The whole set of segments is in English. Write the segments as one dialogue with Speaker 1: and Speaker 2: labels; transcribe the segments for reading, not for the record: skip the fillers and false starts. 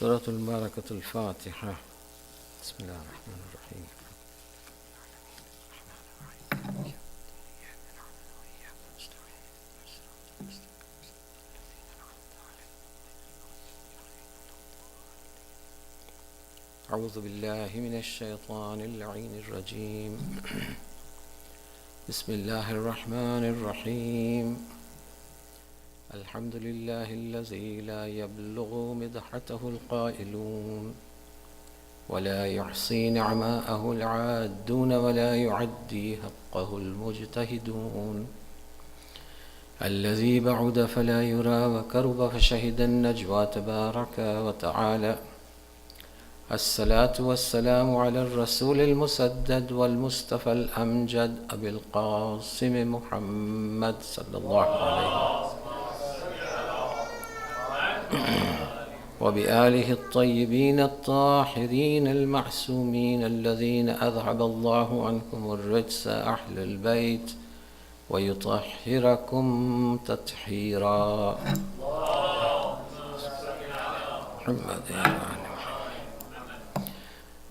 Speaker 1: سورة المباركة الفاتحة. بسم الله الرحمن الرحيم. أعوذ بالله من الشيطان اللعين الرجيم. بسم الله الرحمن الرحيم. الحمد لله الذي لا يبلغ مدحته القائلون ولا يحصي نعماءه العادون ولا يعدي حقه المجتهدون. الذي بعد فلا يرى وكرب فشهد النجوى تبارك وتعالى. الصلاة والسلام على الرسول المسدد والمصطفى الأمجد أبي القاسم محمد صلى الله عليه وسلم وبآله الطيبين الطاهرين المعصومين الذين أذهب الله عنكم الرجس أهل البيت ويطهركم تطهيرا. محمد.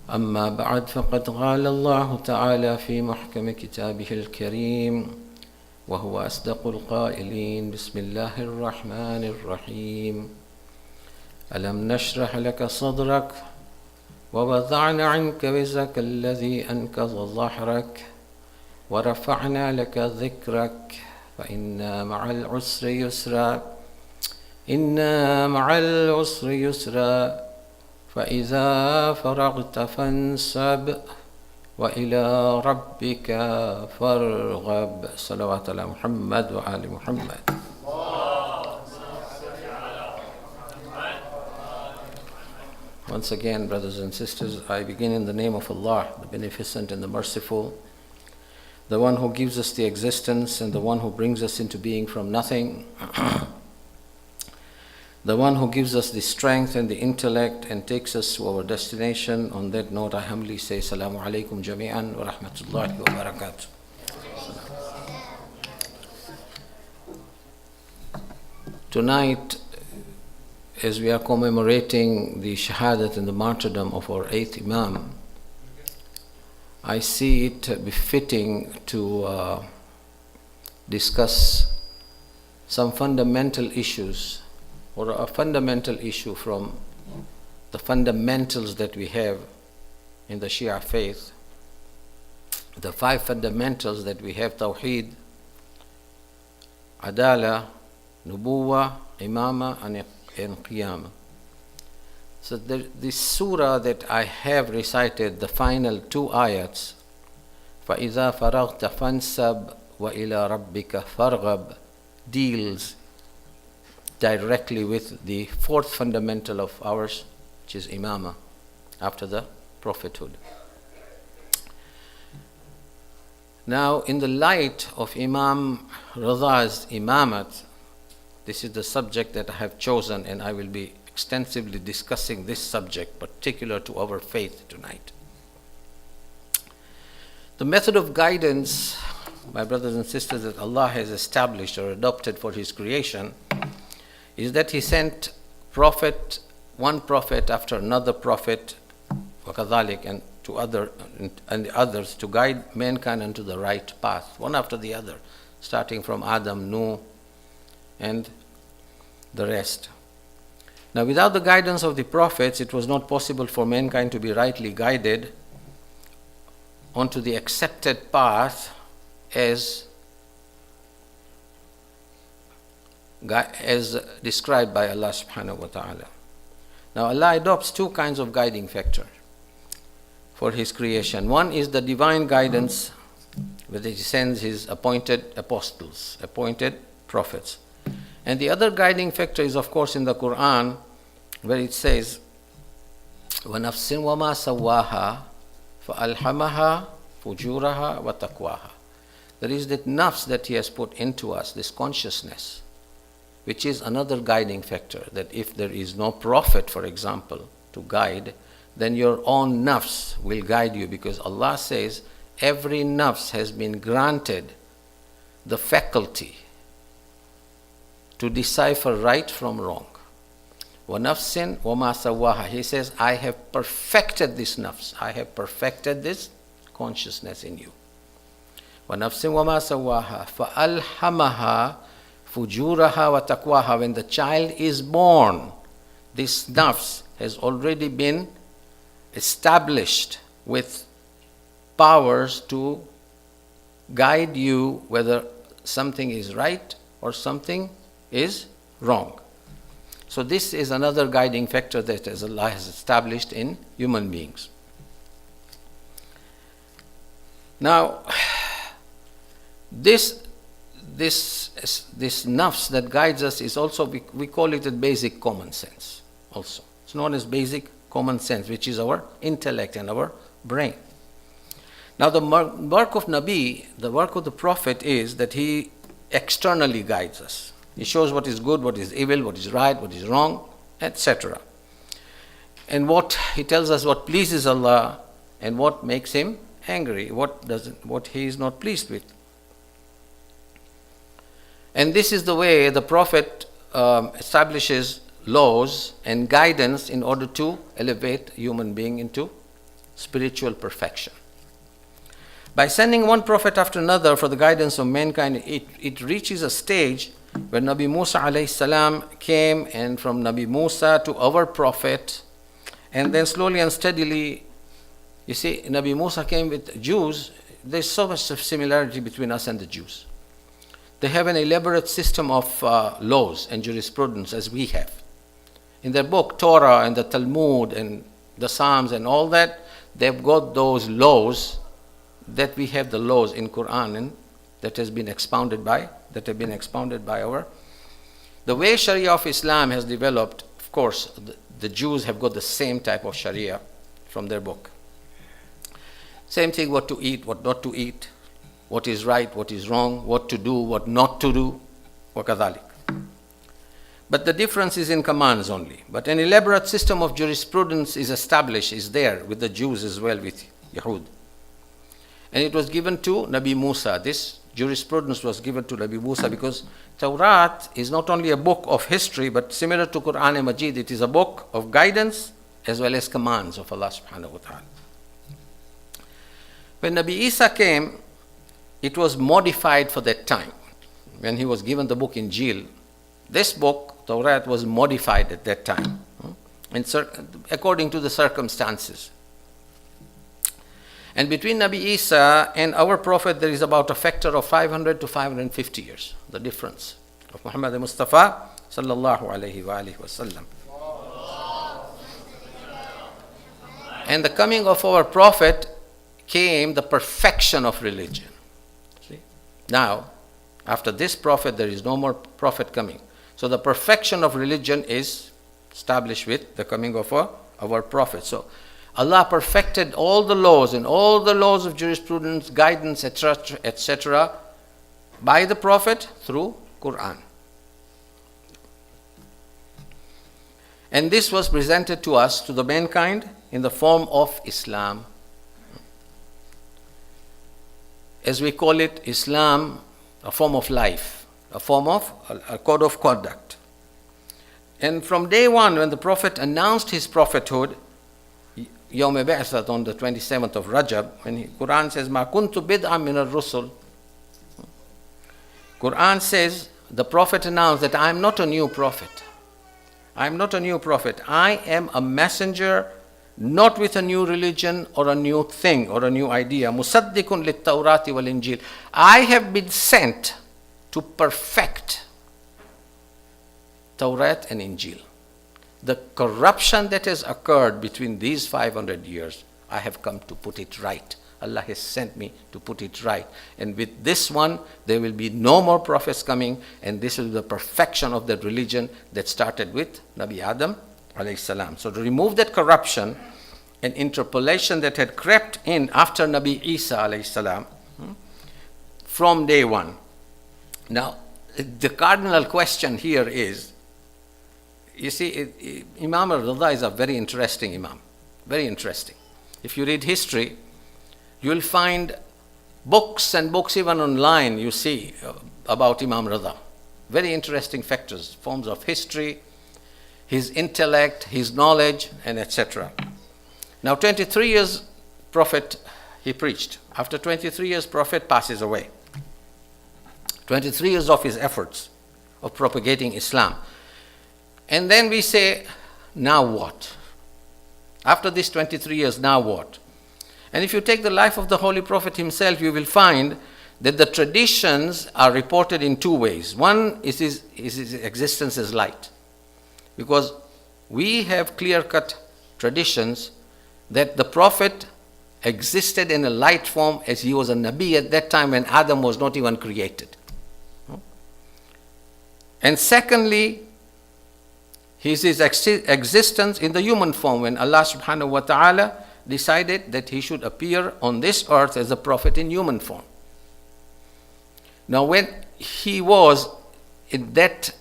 Speaker 1: أما بعد، فقد قال الله تعالى في محكم كتابه الكريم وهو أصدق القائلين: بسم الله الرحمن الرحيم. ألم نشرح لك صدرك ووضعنا عنك وزرك الذي أنقض ظهرك ورفعنا لك ذكرك فإن مع العسر يسرا إن مع العسر يسرا فإذا فرغت فانصب وإلى ربك فارغب. صلوات على محمد وآل محمد. Once again, brothers and sisters, I begin in the name of Allah, the Beneficent and the Merciful, the one who gives us the existence and the one who brings us into being from nothing, the one who gives us the strength and the intellect and takes us to our destination. On that note, I humbly say, Assalamu alaikum jami'an wa rahmatullahi wa barakatuh. Tonight, as we are commemorating the shahadat and the martyrdom of our 8th Imam, I see it befitting to discuss some fundamental issues, or a fundamental issue from the fundamentals that we have in the Shia faith. The 5 fundamentals that we have: Tawheed, Adala, Nubuwa, Imama, and Qiyamah. So this surah that I have recited, the final 2 ayats, فَإِذَا فَرَغْتَ فَانْسَبْ وَإِلَىٰ رَبِّكَ فَارْغَبْ, deals directly with the 4th fundamental of ours, which is Imama, after the prophethood. Now, in the light of Imam Rida's Imamat, this is the subject that I have chosen, and I will be extensively discussing this subject particular to our faith tonight. The method of guidance, my brothers and sisters, that Allah has established or adopted for His creation is that He sent one prophet after another prophet, وَكَذَلِكَ, and the others, to guide mankind onto the right path, one after the other, starting from Adam, Nuh, and the rest. Now, without the guidance of the prophets, it was not possible for mankind to be rightly guided onto the accepted path as described by Allah subhanahu wa ta'ala. Now, Allah adopts 2 kinds of guiding factor for His creation. One is the divine guidance, where He sends His appointed apostles, appointed prophets. And the other guiding factor is, of course, in the Quran, where it says, وَنَفْسٍ وَمَا سَوَّاهَا فَأَلْحَمَهَا فُجُورَهَا وَتَقْوَاهَا. There is that nafs that He has put into us, this consciousness, which is another guiding factor, that if there is no prophet, for example, to guide, then your own nafs will guide you, because Allah says every nafs has been granted the faculty to decipher right from wrong. وَنَفْسٍ وَمَا سَوَّاهَا. He says, I have perfected this nafs. I have perfected this consciousness in you. وَنَفْسٍ وَمَا سَوَّاهَا فَأَلْهَمَهَا فُجُورَهَا وَتَقْوَاهَا. When the child is born, this nafs has already been established with powers to guide you whether something is right or something is wrong. So this is another guiding factor that Allah has established in human beings. Now, this nafs that guides us is also, we call it a basic common sense also. It's known as basic common sense, which is our intellect and our brain. Now the work of Nabi, the work of the Prophet is that he externally guides us. He shows what is good, what is evil, what is right, what is wrong, etc. And he tells us what pleases Allah and what makes him angry, what he is not pleased with. And this is the way the Prophet establishes laws and guidance in order to elevate human being into spiritual perfection. By sending one prophet after another for the guidance of mankind, it reaches a stage where Nabi Musa alayhi salam came, and from Nabi Musa to our prophet, and then slowly and steadily, you see, Nabi Musa came with Jews. There's so much similarity between us and the Jews. They have an elaborate system of laws and jurisprudence as we have. In their book, Torah and the Talmud and the Psalms and all that, they've got those laws that we have the laws in Quran and that have been expounded by our. The way Sharia of Islam has developed, of course, the Jews have got the same type of Sharia from their book. Same thing, what to eat, what not to eat, what is right, what is wrong, what to do, what not to do, وَكَذَلِكَ. But the difference is in commands only. But an elaborate system of jurisprudence is established, is there with the Jews as well, with Yahud. And it was given to Nabi Musa. This jurisprudence was given to Nabi Musa because Tawrat is not only a book of history, but similar to Quran and Majid, it is a book of guidance as well as commands of Allah subhanahu wa ta'ala. When Nabi Isa came, it was modified for that time. When he was given the book Injil, this book, Tawrat, was modified at that time, according to the circumstances. And between Nabi Isa and our Prophet, there is about a factor of 500 to 550 years, the difference of Muhammad Mustafa sallallahu alayhi wa alihi wasallam. And the coming of our Prophet came the perfection of religion. See? Now, after this Prophet, there is no more Prophet coming. So the perfection of religion is established with the coming of our Prophet. So Allah perfected all the laws and all the laws of jurisprudence, guidance, etc., by the Prophet through Quran. And this was presented to us, to the mankind, in the form of Islam. As we call it, Islam, a form of life, a form of a code of conduct. And from day one, when the Prophet announced his prophethood, Yawm Ba'athat, on the 27th of Rajab, when Quran says, Ma kuntu bid'an min ar-rusul. Quran says, the Prophet announced that I am not a new prophet. I am not a new prophet. I am a messenger, not with a new religion or a new thing or a new idea. Musaddikun lit-Tawrati wal-Injil. I have been sent to perfect Tawrat and Injil. The corruption that has occurred between these 500 years, I have come to put it right. Allah has sent me to put it right. And with this one, there will be no more prophets coming, and this is the perfection of that religion that started with Nabi Adam alayhi salam. So to remove that corruption and interpolation that had crept in after Nabi Isa alayhi salam from day one. Now, the cardinal question here is, you see, Imam al-Ridha is a very interesting Imam, very interesting. If you read history, you will find books and books even online, you see, about Imam Ridha. Very interesting factors, forms of history. his intellect, his knowledge, and etc. Now 23 years Prophet, he preached. After 23 years, Prophet passes away. 23 years of his efforts of propagating Islam. And then we say, now what? After these 23 years, now what? And if you take the life of the Holy Prophet himself, you will find that the traditions are reported in two ways. One is his existence as light. Because we have clear-cut traditions that the Prophet existed in a light form as he was a Nabi at that time when Adam was not even created. And secondly, his existence in the human form when Allah subhanahu wa ta'ala decided that he should appear on this earth as a prophet in human form. Now when he was in that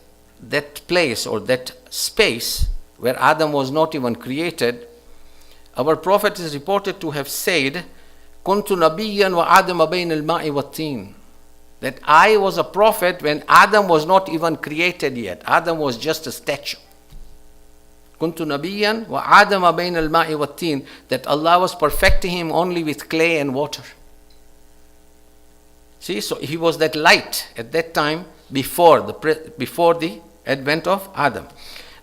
Speaker 1: place or that space where Adam was not even created, our Prophet is reported to have said, "Kuntu nabiyyan wa Adama bayna al-ma'i wat-tin." That I was a prophet when Adam was not even created yet. Adam was just a statue. Kuntu nabiyyan wa Adama bayna al-ma'i wat-tin. That Allah was perfecting him only with clay and water. See, so he was that light at that time before the advent of Adam.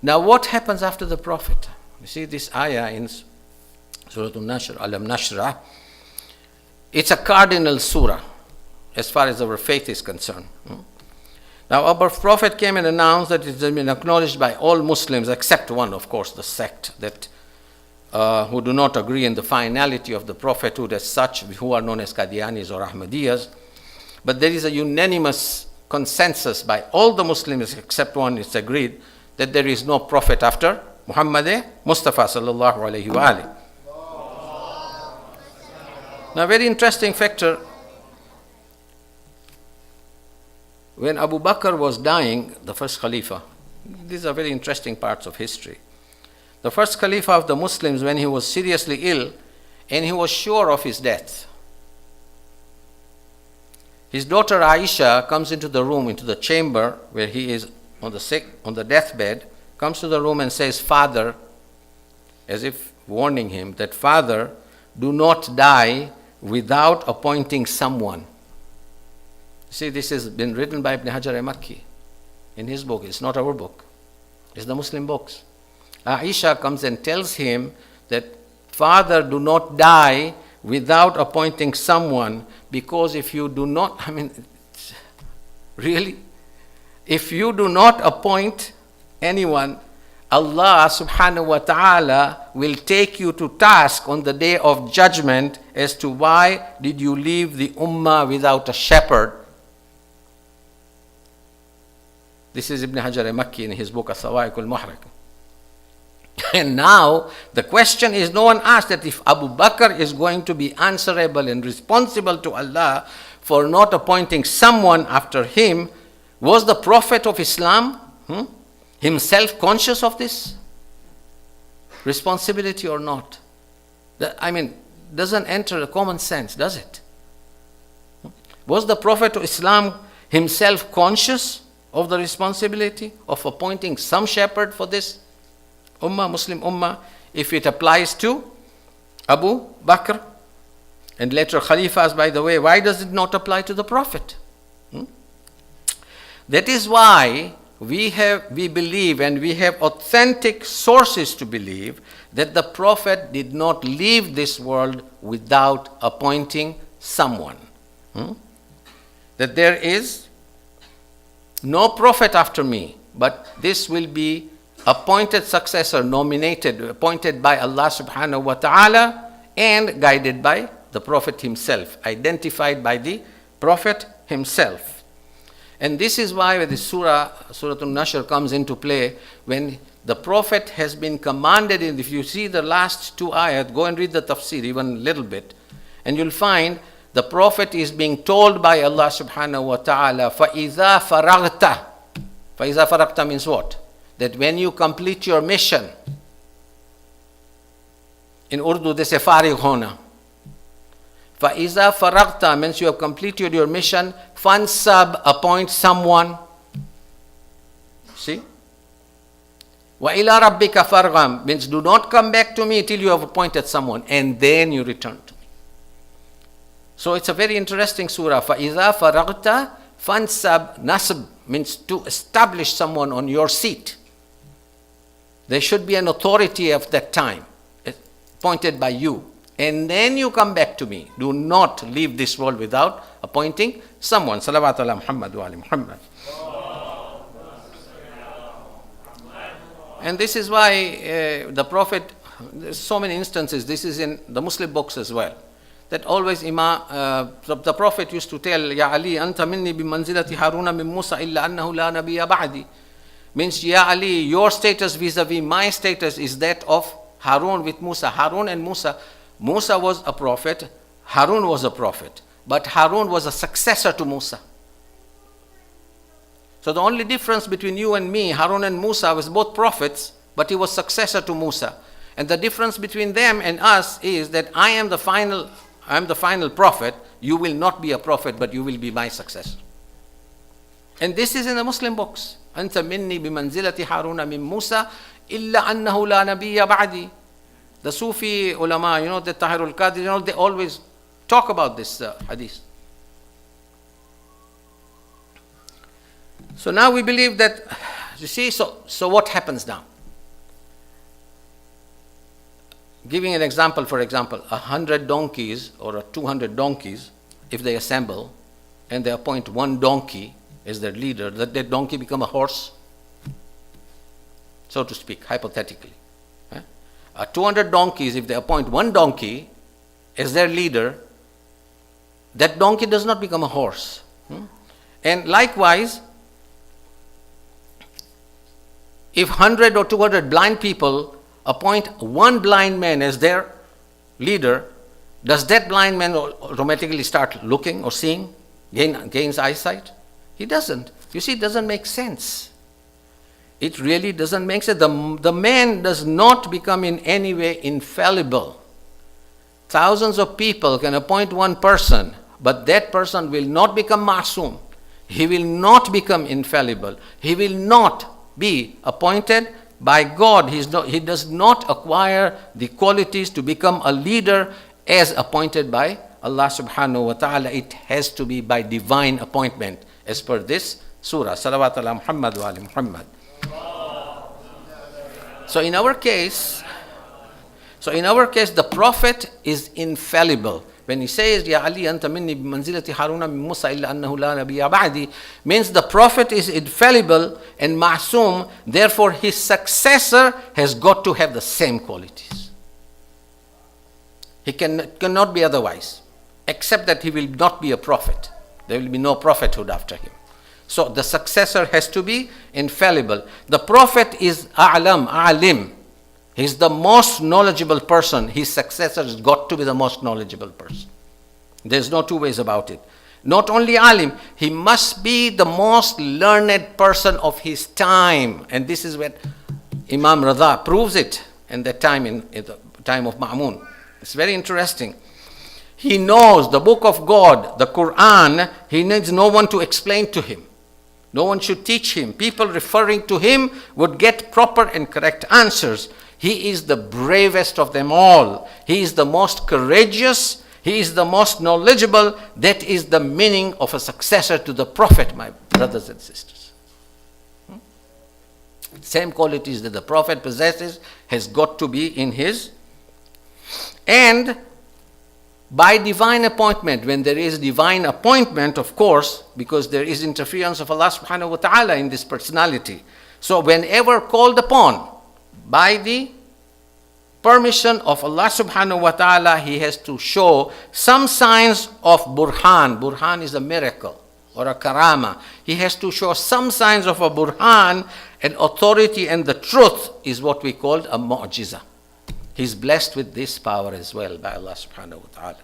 Speaker 1: Now what happens after the Prophet? You see this ayah in Surah Al-Nashr, Alam Nashrah. It's a cardinal surah as far as our faith is concerned. Now our Prophet came and announced that it has been acknowledged by all Muslims except one, of course, the sect that who do not agree in the finality of the prophethood as such, who are known as Qadianis or Ahmadiyas. But there is a unanimous consensus by all the Muslims except one, it's agreed that there is no prophet after Muhammad Mustafa sallallahu alayhi wa alihi. Now, a very interesting factor, when Abu Bakr was dying, the first Khalifa, these are very interesting parts of history. The first Khalifa of the Muslims, when he was seriously ill and he was sure of his death, his daughter Aisha comes into the room, into the chamber where he is on the deathbed, comes to the room and says, "Father," as if warning him that, "Father, do not die without appointing someone." See, this has been written by Ibn Hajar al-Makki in his book. It's not our book. It's the Muslim books. Aisha comes and tells him that, "Father, do not die without appointing someone, because if you do not," really, if you do not appoint anyone, Allah subhanahu wa ta'ala will take you to task on the day of judgment as to why did you leave the ummah without a shepherd. This is Ibn Hajar al-Makki in his book As-Sawa'iq al-Muhriq. And now the question is, no one asked that if Abu Bakr is going to be answerable and responsible to Allah for not appointing someone after him, was the Prophet of Islam himself conscious of this responsibility or not? Doesn't enter a common sense, does it? Was the Prophet of Islam himself conscious of the responsibility of appointing some shepherd for this ummah, Muslim ummah, if it applies to Abu Bakr and later Khalifas, by the way? Why does it not apply to the Prophet? That is why we believe, and we have authentic sources to believe, that the Prophet did not leave this world without appointing someone. That there is no prophet after me, but this will be appointed successor, appointed by Allah subhanahu wa ta'ala and guided by the Prophet himself, identified by the Prophet himself. And this is why the Surah Al-Nashr comes into play, when the Prophet has been commanded, if you see the last two ayat, go and read the tafsir even a little bit, and you'll find the Prophet is being told by Allah subhanahu wa ta'ala, فَإِذَا فَرَغْتَ. فَإِذَا فَرَغْتَ means what? That when you complete your mission, in Urdu they say farigh hona. فَإِذَا فَرَغْتَ means you have completed your mission. Fansab, appoint someone. See? وَإِلَىٰ رَبِّكَ فَارْغَب means do not come back to me till you have appointed someone and then you return to me. So it's a very interesting surah. فَإِذَا فَرَغْتَ فَانْسَبْ Nasb means to establish someone on your seat. There should be an authority of that time appointed by you. And then you come back to me. Do not leave this world without appointing someone. Salawatu ala Muhammad wa ali Muhammad. And this is why the Prophet, there's so many instances, this is in the Muslim books as well, that always the Prophet used to tell, Ya Ali, anta minni bimanzilati Haruna min Musa illa annahu la nabiyya ba'di. Means, Ya Ali, your status vis-a-vis my status is that of Harun with Musa. Harun and Musa. Musa was a prophet, Harun was a prophet, but Harun was a successor to Musa. So the only difference between you and me, Harun and Musa, was both prophets, but he was successor to Musa. And the difference between them and us is that I am the final prophet. You will not be a prophet, but you will be my successor. And this is in the Muslim books. أنت مني بمنزلة هارون من موسى إلا أنه لا نبي بعدي. The Sufi ulama, the Tahir al-Qadir, they always talk about this hadith. So now we believe that, you see, so what happens now? Giving an example, for example, 100 donkeys or 200 donkeys, if they assemble and they appoint one donkey as their leader, that donkey become a horse, so to speak, hypothetically. 200 donkeys, if they appoint one donkey as their leader, that donkey does not become a horse. And likewise, if 100 or 200 blind people appoint one blind man as their leader, does that blind man automatically start looking or seeing, gains eyesight? He doesn't. You see, it doesn't make sense. It really doesn't make sense. The man does not become in any way infallible. Thousands of people can appoint one person, but that person will not become ma'soom. He will not become infallible. He will not be appointed by God. He does not acquire the qualities to become a leader as appointed by Allah subhanahu wa ta'ala. It has to be by divine appointment as per this surah. Salawat ala Muhammad wa ali Muhammad. So in our case, the Prophet is infallible. When he says, Ya Ali, anta minni bimanzilati Haruna min Musa illa annahu la nabiyya ba'di, means the Prophet is infallible and ma'soom, therefore his successor has got to have the same qualities. He cannot be otherwise, except that he will not be a prophet. There will be no prophethood after him. So the successor has to be infallible. The Prophet is alim. He's the most knowledgeable person. His successor has got to be the most knowledgeable person. There's no two ways about it. Not only alim, he must be the most learned person of his time. And this is what Imam Ridha proves it in that time, in the time of Ma'mun. It's very interesting. He knows the book of God, the Quran. He needs no one to explain to him. No one should teach him. People referring to him would get proper and correct answers. He is the bravest of them all. He is the most courageous. He is the most knowledgeable. That is the meaning of a successor to the Prophet, my brothers and sisters. Same qualities that the Prophet possesses has got to be in his. And by divine appointment, when there is divine appointment, of course, because there is interference of Allah subhanahu wa ta'ala in this personality. So whenever called upon by the permission of Allah subhanahu wa ta'ala, he has to show some signs of burhan. Burhan is a miracle or a karama. He has to show some signs of a burhan, and authority and the truth is what we call a mu'jiza. He's blessed with this power as well by Allah subhanahu wa ta'ala.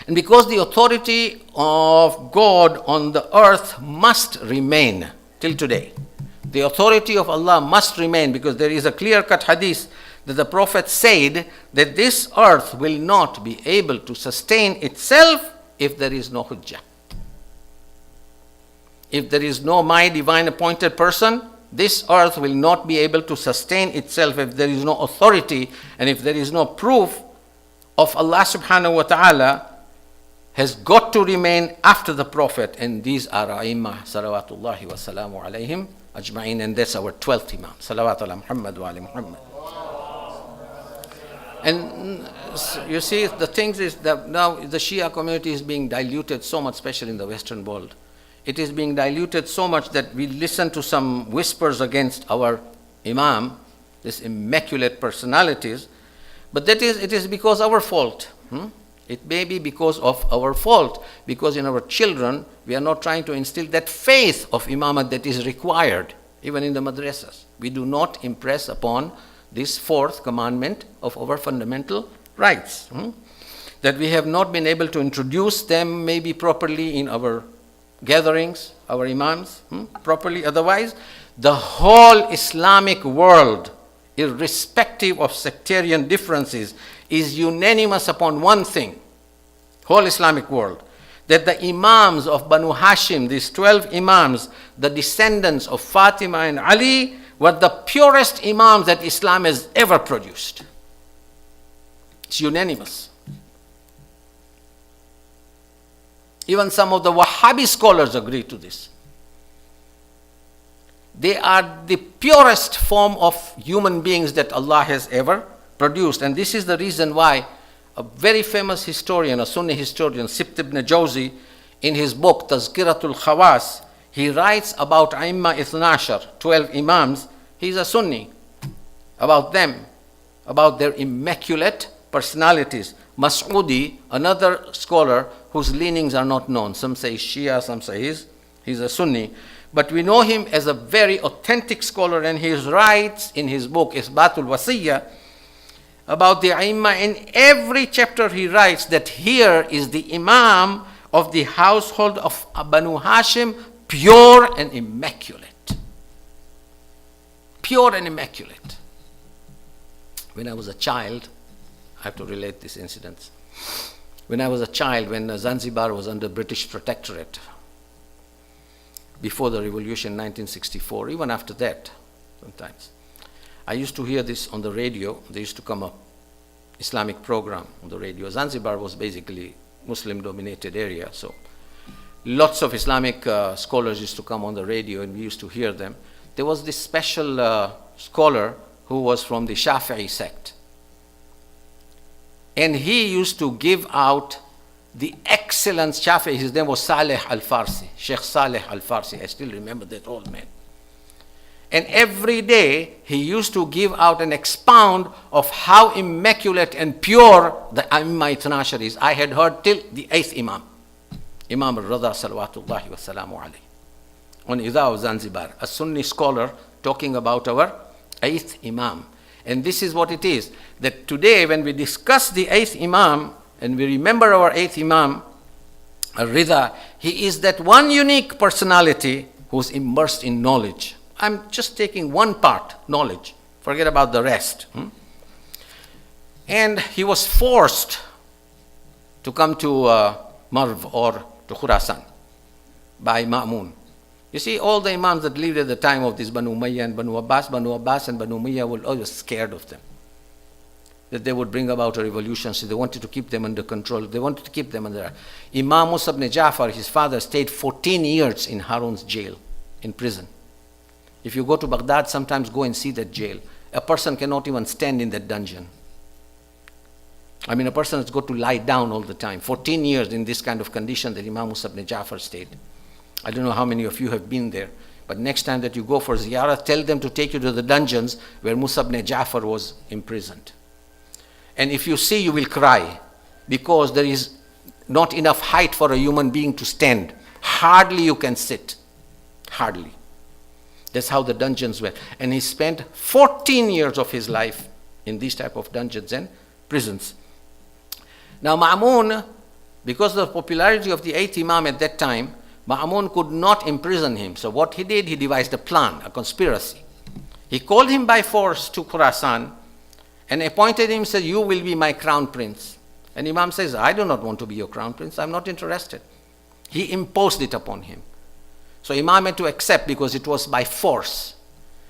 Speaker 1: And because the authority of God on the earth must remain till today, the authority of Allah must remain, because there is a clear-cut hadith that the Prophet said that this earth will not be able to sustain itself if there is no hujjah. If there is no my divine appointed person, This earth will not be able to sustain itself if there is no authority and if there is no proof of Allah subhanahu wa ta'ala has got to remain after the Prophet. And these are A'immah, salawatullahi wa salamu alayhim ajma'in. And that's our 12th Imam. Salawat ala Muhammad wa ali Muhammad. And you see, the thing is that now the Shia community is being diluted so much, especially in the Western world. It is being diluted so much that we listen to some whispers against our Imam, these immaculate personalities, but it is because our fault. It may be because of our fault, because in our children we are not trying to instill that faith of Imamah that is required, even in the madrasas. We do not impress upon this fourth commandment of our fundamental rights, that we have not been able to introduce them maybe properly in our gatherings, our Imams, properly. Otherwise, the whole Islamic world, irrespective of sectarian differences, is unanimous upon one thing, whole Islamic world, that the Imams of Banu Hashim, these 12 Imams, the descendants of Fatima and Ali, were the purest Imams that Islam has ever produced. It's unanimous. Even some of the Wahhabi scholars agree to this. They are the purest form of human beings that Allah has ever produced. And this is the reason why a very famous historian, a Sunni historian, Sibt ibn Jawzi, in his book Tazkiratul Khawas, he writes about Aimma Ithnashar, 12 Imams. He's a Sunni. About them, about their immaculate personalities. Mas'udi, another scholar whose leanings are not known. Some say Shia, some say he's a Sunni. But we know him as a very authentic scholar, and he writes in his book Isbatul Wasiyya about the Aimma. In every chapter he writes that here is the Imam of the household of Banu Hashim, pure and immaculate. Pure and immaculate. When I was a child, I have to relate these incidents. When I was a child, when Zanzibar was under British protectorate, before the revolution in 1964, even after that, sometimes, I used to hear this on the radio. There used to come a Islamic program on the radio. Zanzibar was basically Muslim-dominated area, so lots of Islamic scholars used to come on the radio, and we used to hear them. There was this special scholar who was from the Shafi'i sect. And he used to give out the excellent Shafi'i. His name was Saleh Al-Farsi, Sheikh Saleh Al-Farsi. I still remember that old man. And every day he used to give out and expound of how immaculate and pure the Aimma Ithnashar is. I had heard till the 8th Imam, Imam al-Rida salawatullahi wa salamu alayhi, on Ida of Zanzibar, a Sunni scholar talking about our 8th Imam. And this is what it is, that today when we discuss the 8th Imam and we remember our 8th Imam, Ridha, he is that one unique personality who's immersed in knowledge. I'm just taking one part, knowledge. Forget about the rest. And he was forced to come to Marv or to Khurasan by Ma'mun. You see, all the Imams that lived at the time of this Banu Umayyah and Banu Abbas and Banu Umayyah were always scared of them, that they would bring about a revolution, so they wanted to keep them under control. They wanted to keep them under. Imam Musa ibn Ja'far, his father, stayed 14 years in Harun's jail, in prison. If you go to Baghdad, sometimes go and see that jail. A person cannot even stand in that dungeon. I mean, a person has got to lie down all the time. 14 years in this kind of condition that Imam Musa ibn Ja'far stayed. I don't know how many of you have been there, but next time that you go for ziyarah, tell them to take you to the dungeons where Musa ibn Ja'far was imprisoned. And if you see, you will cry, because there is not enough height for a human being to stand. Hardly you can sit. Hardly. That's how the dungeons were. And he spent 14 years of his life in these type of dungeons and prisons. Now Ma'mun, because of the popularity of the 8th Imam at that time, Ma'mun could not imprison him. So what he did, he devised a plan, a conspiracy. He called him by force to Khurasan and appointed him, said, you will be my crown prince. And Imam says, I do not want to be your crown prince. I'm not interested. He imposed it upon him. So Imam had to accept because it was by force.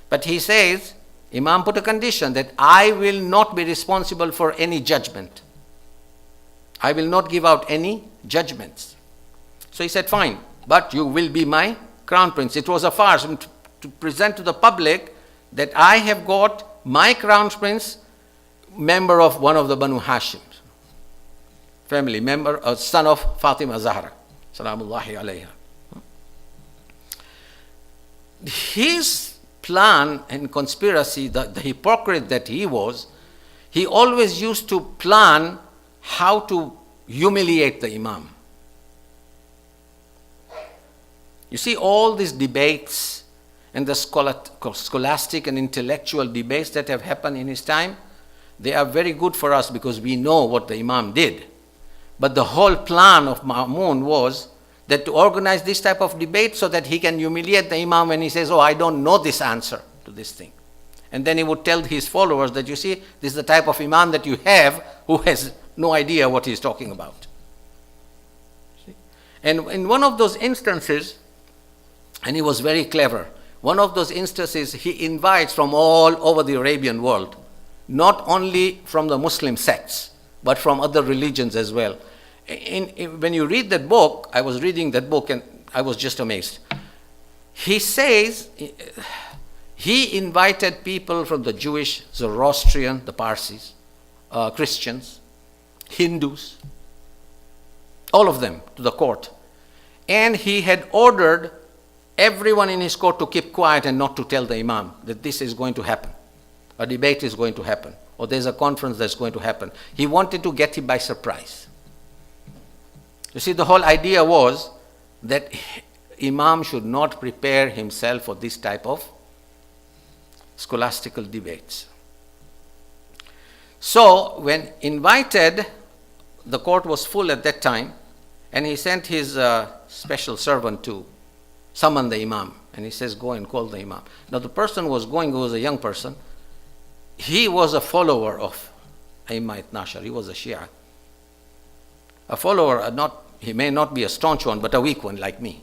Speaker 1: But he says, Imam put a condition that I will not be responsible for any judgment. I will not give out any judgments. So he said, fine, but you will be my crown prince. It was a farce to present to the public that I have got my crown prince, member of one of the Banu Hashim family, member, a son of Fatima Zahra, salamullahi alayha. His plan and conspiracy, the hypocrite that he was, he always used to plan how to humiliate the Imam. You see, all these debates and the scholastic and intellectual debates that have happened in his time, they are very good for us because we know what the Imam did. But the whole plan of Ma'mun was that to organize this type of debate so that he can humiliate the Imam when he says, oh, I don't know this answer to this thing. And then he would tell his followers that, you see, this is the type of Imam that you have who has no idea what he's talking about. See? And in one of those instances, and he was very clever, one of those instances he invites from all over the Arabian world, not only from the Muslim sects, but from other religions as well. When you read that book, I was reading that book and I was just amazed. He says he invited people from the Jewish, Zoroastrian, the Parsis, Christians, Hindus, all of them to the court. And he had ordered everyone in his court to keep quiet and not to tell the Imam that this is going to happen. A debate is going to happen, or there's a conference that's going to happen. He wanted to get him by surprise. You see, the whole idea was that Imam should not prepare himself for this type of scholastical debates. So, when invited, the court was full at that time, and he sent his special servant to summon the Imam. And he says, go and call the Imam. Now, the person was going, who was a young person, he was a follower of Aimma Itnashar. He was a Shia. A follower, he may not be a staunch one, but a weak one like me.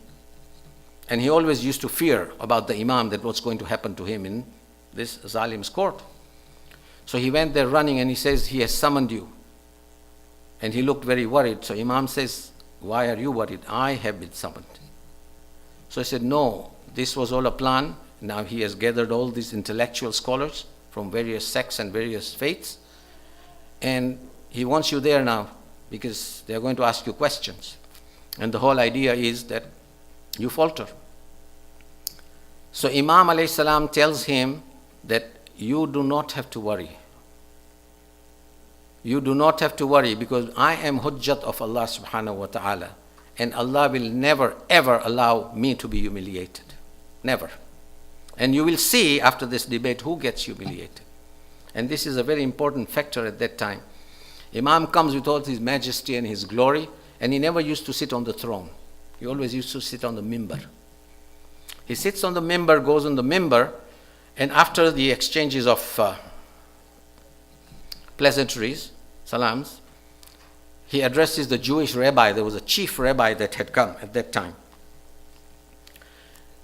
Speaker 1: And he always used to fear about the Imam, that what's going to happen to him in this Zalim's court. So he went there running and he says, he has summoned you. And he looked very worried. So Imam says, why are you worried? I have been summoned. So he said, no, this was all a plan. Now he has gathered all these intellectual scholars from various sects and various faiths. And he wants you there now because they are going to ask you questions. And the whole idea is that you falter. So Imam alayhi salam tells him that you do not have to worry. You do not have to worry because I am Hujjat of Allah subhanahu wa ta'ala. And Allah will never ever allow me to be humiliated. Never. And you will see after this debate who gets humiliated. And this is a very important factor at that time. Imam comes with all his majesty and his glory, and he never used to sit on the throne. He always used to sit on the mimbar. He sits on the mimbar, goes on the mimbar, and after the exchanges of pleasantries, salams, he addresses the Jewish rabbi. There was a chief rabbi that had come at that time.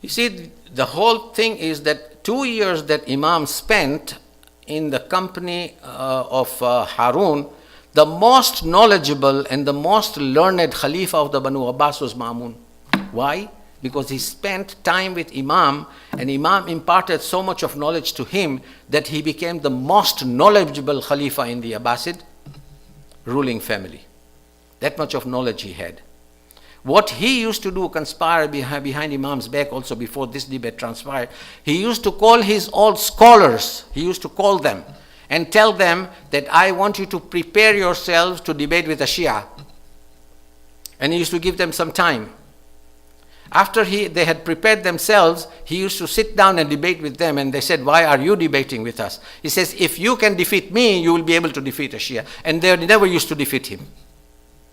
Speaker 1: You see, the whole thing is that 2 years that Imam spent in the company of Harun, the most knowledgeable and the most learned Khalifa of the Banu Abbas was Ma'mun. Why? Because he spent time with Imam, and Imam imparted so much of knowledge to him that he became the most knowledgeable Khalifa in the Abbasid ruling family. That much of knowledge he had. What he used to do, conspire behind Imam's back also before this debate transpired, he used to call his old scholars, he used to call them and tell them that I want you to prepare yourselves to debate with a Shia. And he used to give them some time. After they had prepared themselves, he used to sit down and debate with them, and they said, why are you debating with us? He says, if you can defeat me, you will be able to defeat a Shia. And they never used to defeat him.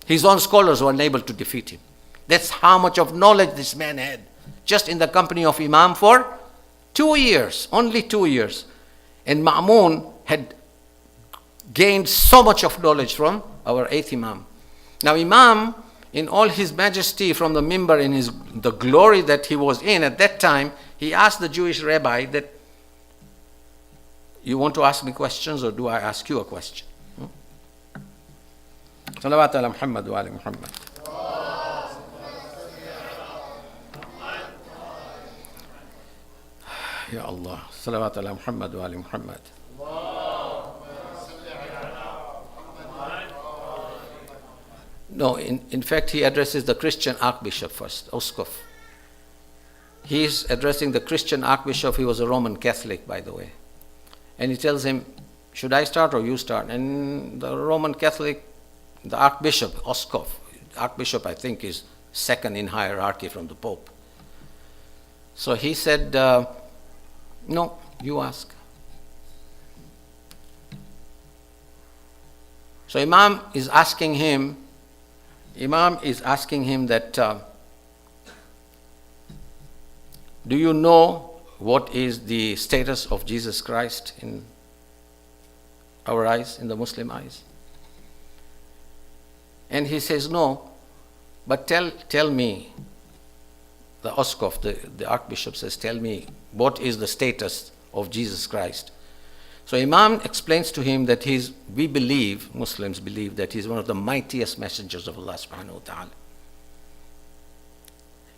Speaker 1: His own scholars were unable to defeat him. That's how much of knowledge this man had. Just in the company of Imam for 2 years, only 2 years. And Ma'mun had gained so much of knowledge from our 8th Imam. Now Imam, in all his majesty from the mimbar, in the glory that he was in at that time, he asked the Jewish rabbi that, You want to ask me questions or do I ask you a question? Salawat ala Muhammad wa ala Muhammad. Ya Allah. Salawat ala Muhammad wa ala Muhammad. No, in fact, he addresses the Christian archbishop first, Uskov. He is addressing the Christian archbishop. He was a Roman Catholic, by the way. And he tells him, should I start or you start? And the Roman Catholic, the archbishop, Uskov, archbishop I think is second in hierarchy from the Pope. So he said, no, you ask. So Imam is asking him that, do you know what is the status of Jesus Christ in our eyes, in the Muslim eyes? And he says, no, but tell me, the Uskov, the archbishop says, tell me, what is the status of Jesus Christ? So Imam explains to him that Muslims believe that he's one of the mightiest messengers of Allah subhanahu wa ta'ala.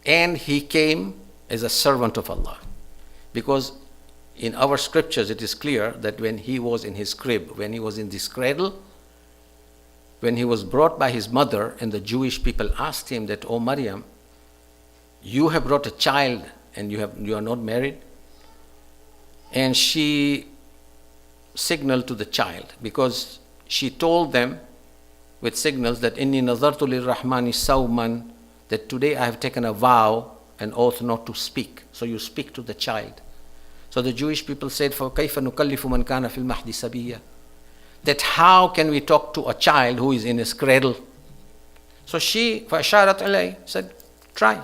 Speaker 1: And he came as a servant of Allah. Because in our scriptures it is clear that when he was in his crib, when he was in this cradle, when he was brought by his mother, and the Jewish people asked him that, oh Maryam, you have brought a child and you are not married? And she signaled to the child, because she told them with signals that inni nazartu lirrahmani sawman, that today I have taken a vow, an oath not to speak. So you speak to the child. So the Jewish people said, فَكَيْفَ نُكَلِّفُ مَنْ كَانَ فِي الْمَحْدِ سَبِيًّا, that how can we talk to a child who is in his cradle? So she, فَأَشَارَتْ عَلَيْهِ, said, try.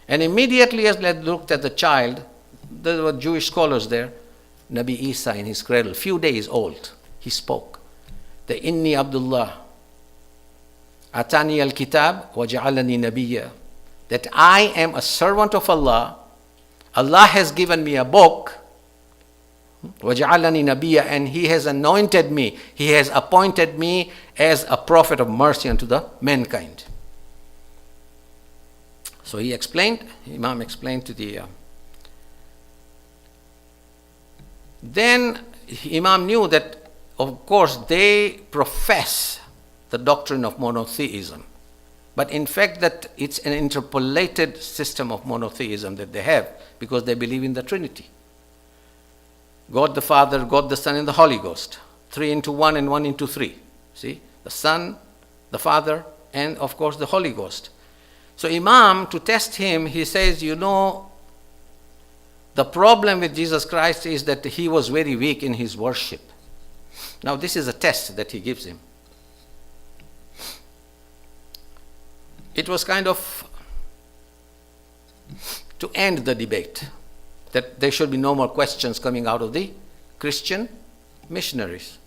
Speaker 1: And immediately as they looked at the child, there were Jewish scholars there, Nabi Isa in his cradle, few days old, he spoke. The Inni Abdullah, Atani al-Kitab wa ja'alani nabiyya, that I am a servant of Allah. Allah has given me a book, wa ja'alani nabiyya, and He has anointed me. He has appointed me as a prophet of mercy unto the mankind. So he explained, Imam explained to the then Imam knew that, of course, they profess the doctrine of monotheism. But in fact, that it's an interpolated system of monotheism that they have, because they believe in the Trinity. God the Father, God the Son, and the Holy Ghost. 3 into 1 and 1 into 3. See? The Son, the Father, and of course the Holy Ghost. So Imam, to test him, he says, you know, the problem with Jesus Christ is that he was very weak in his worship. Now this is a test that he gives him. It was kind of to end the debate, that there should be no more questions coming out of the Christian missionaries.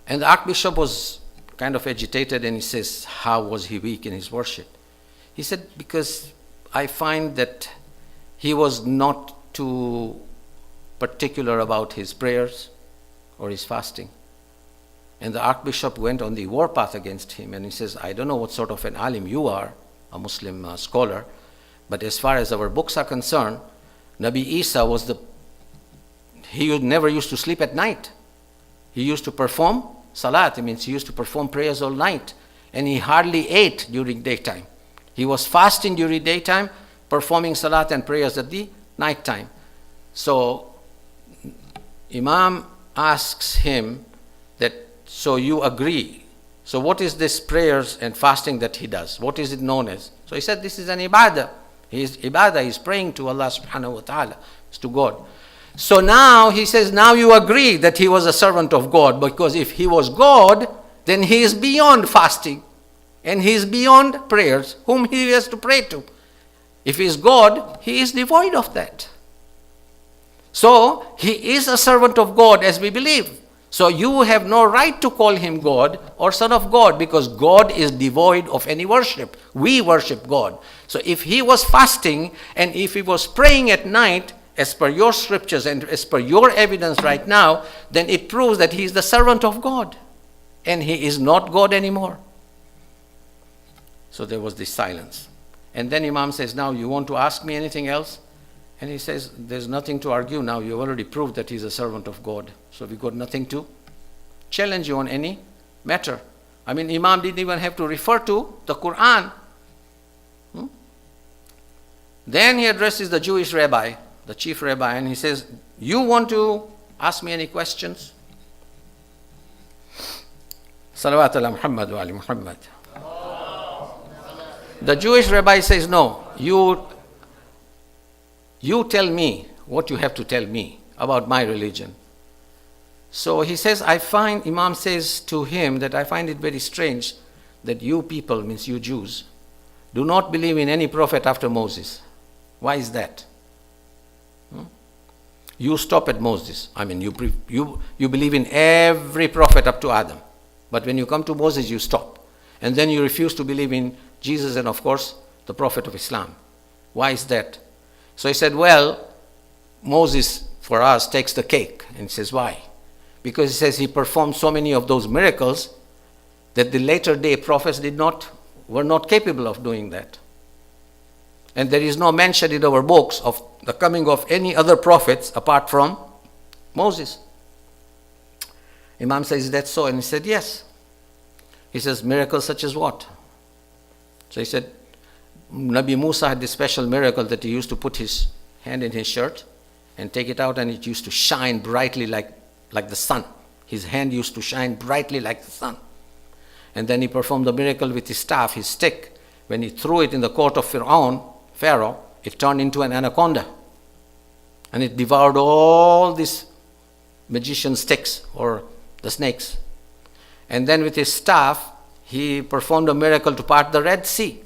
Speaker 1: And the Archbishop was kind of agitated, and he says, how was he weak in his worship? He said, because I find that he was not too particular about his prayers or his fasting. And the Archbishop went on the warpath against him, and he says, I don't know what sort of an alim you are, a Muslim scholar, but as far as our books are concerned, Nabi Isa he never used to sleep at night. He used to perform salat, it means he used to perform prayers all night, and he hardly ate during daytime. He was fasting during daytime, performing salat and prayers at the night time. So Imam asks him that, so you agree. So what is this prayers and fasting that he does? What is it known as? So he said, this is an ibadah. His ibadah is praying to Allah subhanahu wa ta'ala, it's to God. So now he says, now you agree that he was a servant of God, because if he was God, then he is beyond fasting and he is beyond prayers, whom he has to pray to. If he is God, he is devoid of that. So he is a servant of God as we believe. So you have no right to call him God or son of God, because God is devoid of any worship. We worship God. So if he was fasting and if he was praying at night as per your scriptures and as per your evidence right now, then it proves that he is the servant of God and he is not God anymore. So there was this silence. And then Imam says, now you want to ask me anything else? And he says, there's nothing to argue now. You've already proved that he's a servant of God. So we got nothing to challenge you on any matter. I mean, Imam didn't even have to refer to the Quran. Then he addresses the Jewish rabbi, the chief rabbi, and he says, you want to ask me any questions? Salawat ala Muhammad wa ali Muhammad. The Jewish rabbi says, no, you tell me what you have to tell me about my religion. So he says, Imam says to him that I find it very strange that you people, means you Jews, do not believe in any prophet after Moses. Why is that? You stop at Moses. I mean, you believe in every prophet up to Adam. But when you come to Moses, you stop. And then you refuse to believe in Jesus and, of course, the Prophet of Islam. Why is that? So he said, well, Moses, for us, takes the cake. And he says, why? Because he says he performed so many of those miracles that the later day prophets were not capable of doing that. And there is no mention in our books of the coming of any other prophets apart from Moses. Imam says, is that so? And he said, yes. He says, miracles such as what? So he said, Nabi Musa had this special miracle that he used to put his hand in his shirt and take it out, and it used to shine brightly like the sun. His hand used to shine brightly like the sun. And then he performed the miracle with his staff, his stick. When he threw it in the court of Pharaoh, it turned into an anaconda. And it devoured all these magician sticks or the snakes. And then with his staff, he performed a miracle to part the Red Sea.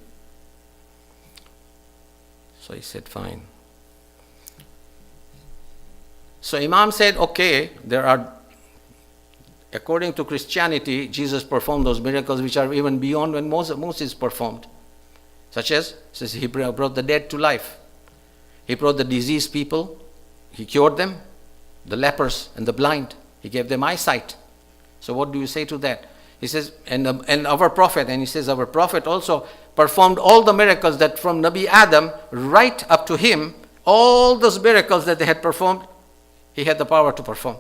Speaker 1: So he said, fine. So Imam said, okay, according to Christianity, Jesus performed those miracles which are even beyond when Moses performed. Such as, says he brought the dead to life. He brought the diseased people. He cured them, the lepers and the blind. He gave them eyesight. So what do you say to that? He says, and our prophet, and he says our prophet also performed all the miracles that from Nabi Adam right up to him, all those miracles that they had performed, he had the power to perform.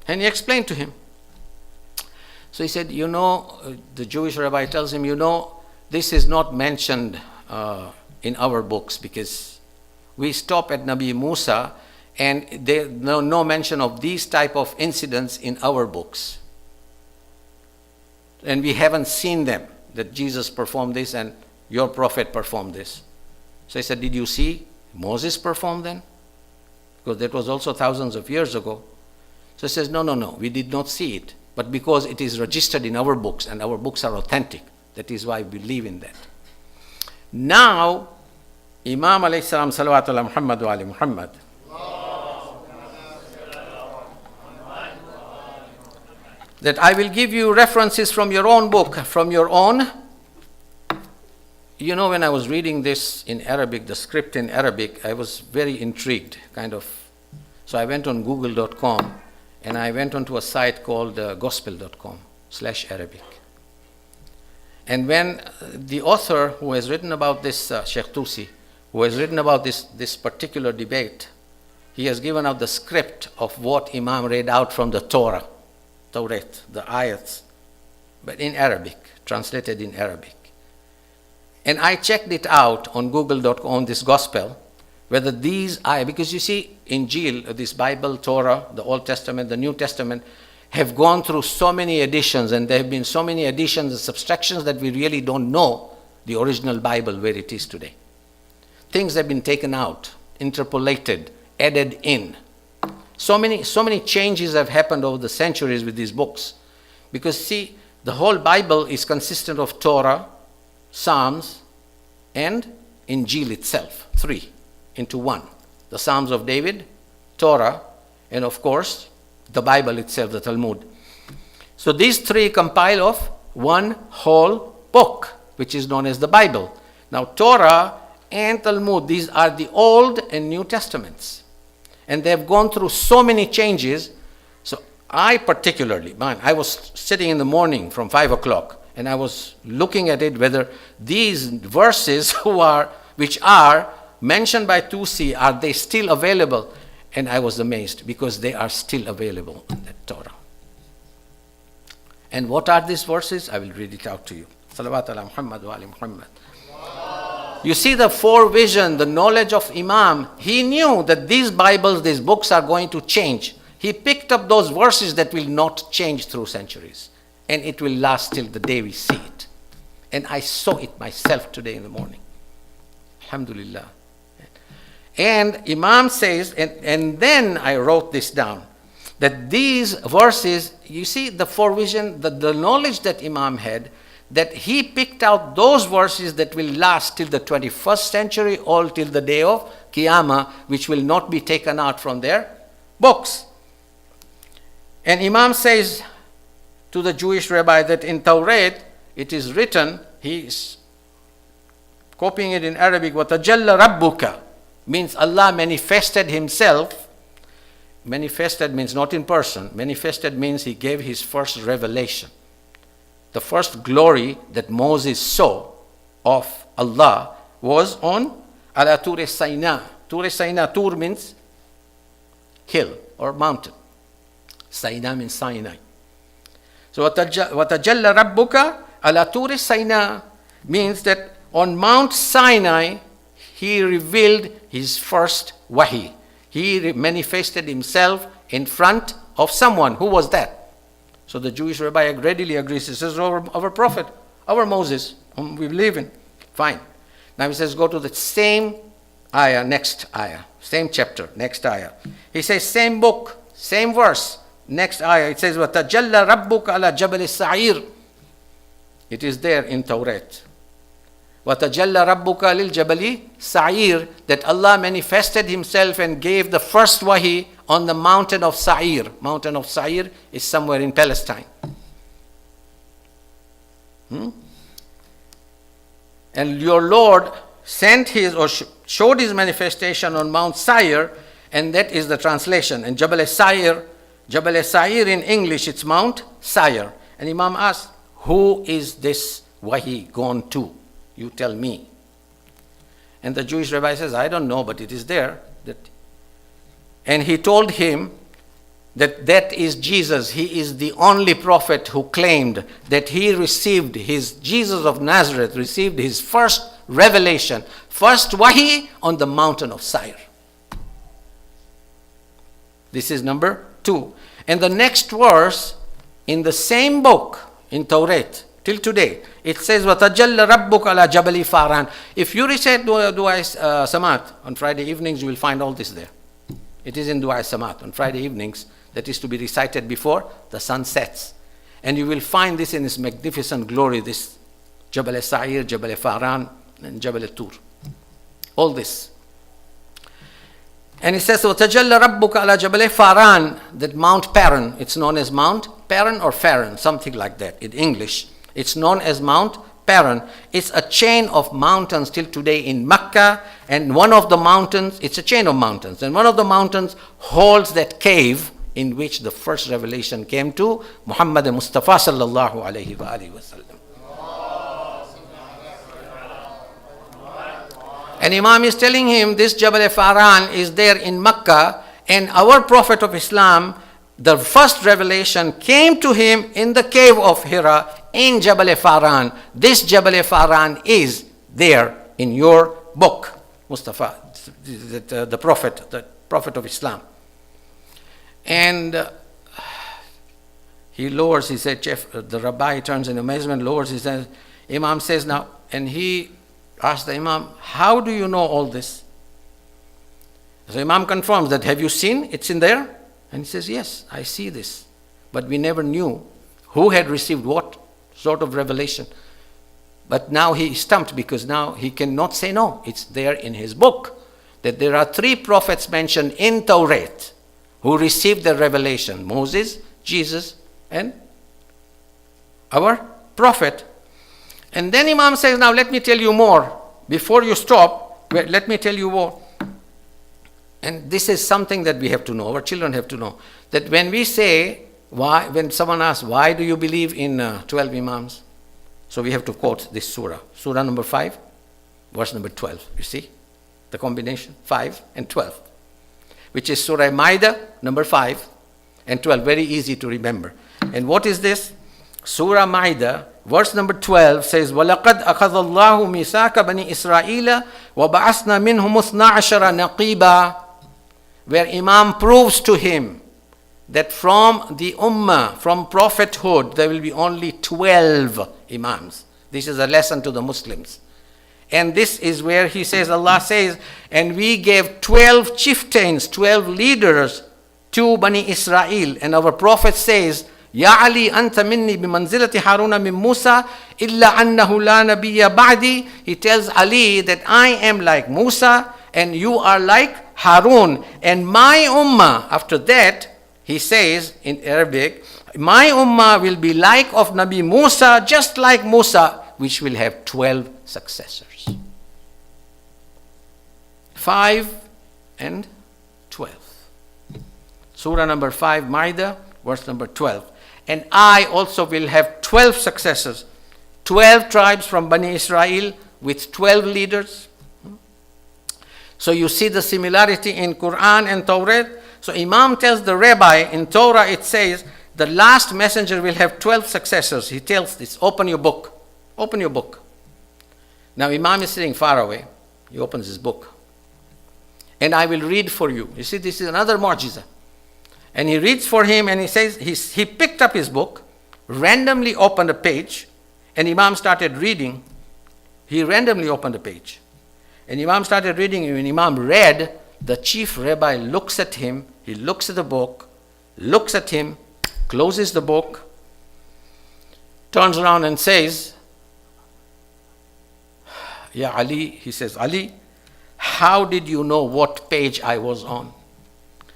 Speaker 1: And he explained to him. So he said, the Jewish rabbi tells him, this is not mentioned in our books because we stop at Nabi Musa and there's no mention of these type of incidents in our books. And we haven't seen them, that Jesus performed this and your prophet performed this. So he said, did you see Moses perform then? Because that was also thousands of years ago. So he says, no, we did not see it. But because it is registered in our books and our books are authentic, that is why we believe in that. Now, Imam alayhi salam, salawatu ala Muhammad wa ali Muhammad, that I will give you references from your own book, from your own. When I was reading this in Arabic, the script in Arabic, I was very intrigued, kind of. So I went on google.com and I went onto a site called gospel.com/Arabic. And when the author who has written about this, Sheikh Tusi, who has written about this particular debate, he has given out the script of what Imam read out from the Torah, the ayats, but in Arabic, translated in Arabic. And I checked it out on google.com, this gospel, whether these ayats, because you see, Injil, this Bible, Torah, the Old Testament, the New Testament, have gone through so many editions, and there have been so many additions and subtractions that we really don't know the original Bible where it is today. Things have been taken out, interpolated, added in. So many changes have happened over the centuries with these books. Because see, the whole Bible is consistent of Torah, Psalms, and Injil itself, 3 into 1. The Psalms of David, Torah, and of course, the Bible itself, the Talmud. So these 3 compile of one whole book, which is known as the Bible. Now, Torah and Talmud, these are the Old and New Testaments. and they have gone through so many changes. So I particularly, man, I was sitting in the morning from 5 o'clock, and I was looking at it whether these verses which are mentioned by Tusi, are they still available? And I was amazed, because they are still available in that Torah. And what are these verses? I will read it out to you. Salawat ala Muhammad wa ali Muhammad. You see the forevision, the knowledge of Imam. He knew that these Bibles, these books are going to change. He picked up those verses that will not change through centuries. And it will last till the day we see it. And I saw it myself today in the morning. Alhamdulillah. And Imam says, and then I wrote this down, that these verses, you see the forevision, the knowledge that Imam had, that he picked out those verses that will last till the 21st century, all till the day of Qiyamah, which will not be taken out from their books. And Imam says to the Jewish rabbi that in Tawrat, it is written, he is copying it in Arabic, وَتَجَلَّ رَبُّكَ, means Allah manifested himself. Manifested means not in person. Manifested means he gave his first revelation. The first glory that Moses saw of Allah was on ala Tur Sinai. Tur Sinai, Tur means hill or mountain. Sinai means Sinai. So وَتَجَلَّ رَبُّكَ ala Tur Sinai means that on Mount Sinai, he revealed his first wahi. He manifested himself in front of someone. Who was that? So the Jewish rabbi readily agrees. He says, our prophet, our Moses, whom we believe in. Fine. Now he says, go to the same ayah, next ayah. Same chapter, next ayah. He says, same book, same verse. Next ayah, it says, وَتَجَلَّ رَبُّكَ عَلَى جَبَلِ السَّعِيرِ. It is there in Tawrat. وَتَجَلَّ رَبُّكَ لِلْجَبَلِ سَعِيرٍ, that Allah manifested himself and gave the first wahi on the mountain of Sa'ir. Mountain of Sa'ir is somewhere in Palestine. And your Lord sent his or showed his manifestation on Mount Sa'ir, and that is the translation. And Jabal Sa'ir in English, it's Mount Sa'ir. And Imam asked, who is this wahi gone to? You tell me. And the Jewish rabbi says, I don't know, but it is there. And he told him that is Jesus. He is the only prophet who claimed that he received Jesus of Nazareth received his first revelation, first wahi on the mountain of Sa'ir. This is number 2. And the next verse in the same book in Tawrat, till today, it says, وَتَجَلَّ رَبُّكَ عَلَى جَبَلِ فَارَانٍ. If you recite Dua Samat on Friday evenings, you will find all this there. It is in Dua Samat on Friday evenings, that is to be recited before the sun sets. And you will find this in its magnificent glory, this Jabal Sa'ir, Jabal Faran, and Jabal Tur. All this. And it says, وَتَجَلَّ رَبُّكَ عَلَى جَبَلِ فَارَانٍ, that Mount Paran, it's known as Mount Paran or Faran, something like that in English. It's known as Mount Paran. It's a chain of mountains till today in Mecca, and one of the mountains, it's a chain of mountains, and one of the mountains holds that cave in which the first revelation came to Muhammad Mustafa sallallahu alayhi wa alihi wa sallam. And Imam is telling him this Jabal Faran is there in Mecca, and our Prophet of Islam, the first revelation came to him in the cave of Hira in Jabal Faran. This Jabal Faran is there in your book, Mustafa, the Prophet of Islam. And he lowers, he said, the rabbi turns in amazement, lowers, he says, Imam says now, and he asked the Imam, how do you know all this? So Imam confirms that, have you seen? It's in there? And he says, yes, I see this. But we never knew who had received what sort of revelation. But now he is stumped, because now he cannot say no. It's there in his book that there are 3 prophets mentioned in Tawrat who received the revelation: Moses, Jesus, and our prophet. And then Imam says, now let me tell you more. Before you stop, let me tell you more. And this is something that we have to know, our children have to know, that when we say, why, when someone asks, why do you believe in 12 Imams? So we have to quote this surah. Surah number 5, verse number 12. You see the combination, 5 and 12, which is Surah Maida, number 5 and 12. Very easy to remember. And what is this? Surah Maida, verse number 12 says, وَلَقَدْ أَخَذَ اللَّهُ مِيثَاقَ بَنِي إِسْرَائِيلَ وَبَعَثْنَا مِنْهُمُ اثْنَا عَشَرَ نَقِيبًا, where Imam proves to him that from the Ummah, from prophethood, there will be only 12 Imams. This is a lesson to the Muslims. And this is where he says, Allah says, and we gave 12 chieftains, 12 leaders to Bani Israel. And our Prophet says, Ya Ali anta minni bimanzilati Haruna min Musa illa annahu la nabiyya ba'di. He tells Ali that I am like Musa and you are like Harun. And my ummah, after that, he says in Arabic, my ummah will be like of Nabi Musa, just like Musa, which will have 12 successors. 5 and 12. Surah number 5, Maida, verse number 12. And I also will have 12 successors, 12 tribes from Bani Israel with 12 leaders. So you see the similarity in Quran and Torah. So Imam tells the rabbi, in Torah it says, the last messenger will have 12 successors. He tells this, open your book. Open your book. Now Imam is sitting far away. He opens his book. And I will read for you. You see, this is another mu'jiza. And he reads for him and he says, he picked up his book, randomly opened a page, and Imam started reading. He randomly opened a page. And Imam started reading, and when Imam read, the chief rabbi looks at him, he looks at the book, looks at him, closes the book, turns around and says, Ya Ali, he says, Ali, how did you know what page I was on?